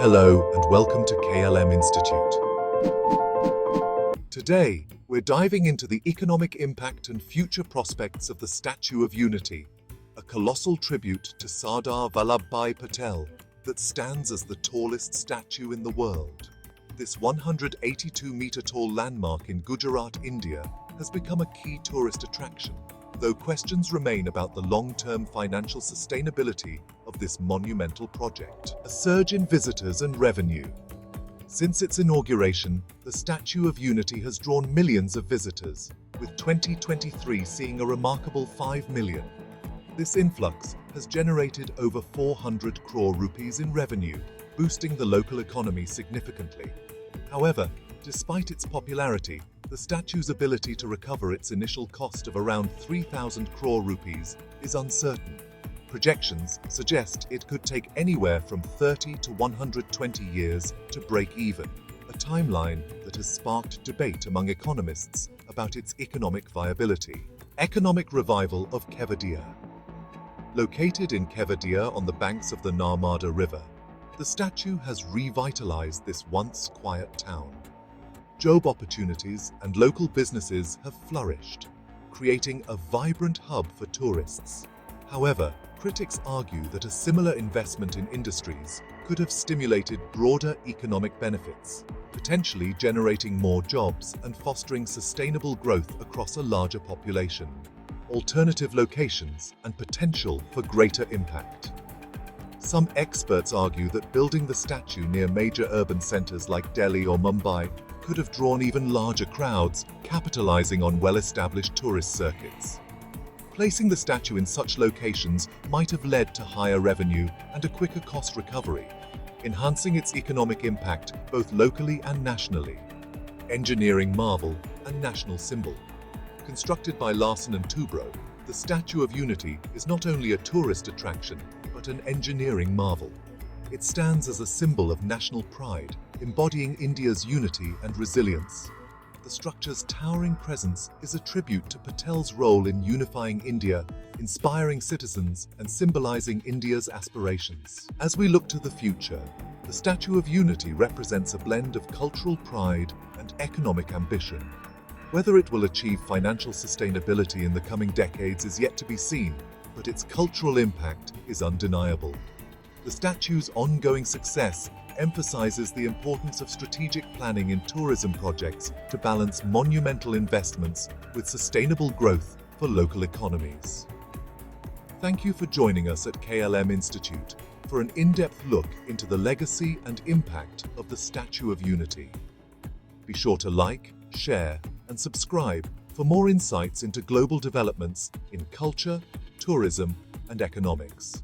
Hello and welcome to KLM Institute. Today, we're diving into the economic impact and future prospects of the Statue of Unity, a colossal tribute to Sardar Vallabhbhai Patel that stands as the tallest statue in the world. This 182-meter-tall landmark in Gujarat, India, has become a key tourist attraction, though questions remain about the long-term financial sustainability of this monumental project. A surge in visitors and revenue. Since its inauguration, the Statue of Unity has drawn millions of visitors, with 2023 seeing a remarkable 5 million. This influx has generated over 400 crore rupees in revenue, boosting the local economy significantly. However, despite its popularity, the statue's ability to recover its initial cost of around 3,000 crore rupees is uncertain. Projections suggest it could take anywhere from 30 to 120 years to break even, a timeline that has sparked debate among economists about its economic viability. Economic revival of Kevadia. Located in Kevadia on the banks of the Narmada River, the statue has revitalized this once quiet town. Job opportunities and local businesses have flourished, creating a vibrant hub for tourists. However, critics argue that a similar investment in industries could have stimulated broader economic benefits, potentially generating more jobs and fostering sustainable growth across a larger population. Alternative locations and potential for greater impact. Some experts argue that building the statue near major urban centers like Delhi or Mumbai could have drawn even larger crowds, capitalizing on well-established tourist circuits. Placing the statue in such locations might have led to higher revenue and a quicker cost recovery, enhancing its economic impact both locally and nationally. Engineering marvel and national symbol. Constructed by Larsen & Toubro, the Statue of Unity is not only a tourist attraction, but an engineering marvel. It stands as a symbol of national pride, embodying India's unity and resilience. The structure's towering presence is a tribute to Patel's role in unifying India, inspiring citizens, and symbolizing India's aspirations. As we look to the future, the Statue of Unity represents a blend of cultural pride and economic ambition. Whether it will achieve financial sustainability in the coming decades is yet to be seen, but its cultural impact is undeniable. The statue's ongoing success emphasizes the importance of strategic planning in tourism projects to balance monumental investments with sustainable growth for local economies. Thank you for joining us at KLM Institute for an in-depth look into the legacy and impact of the Statue of Unity. Be sure to like, share, and subscribe for more insights into global developments in culture, tourism, and economics.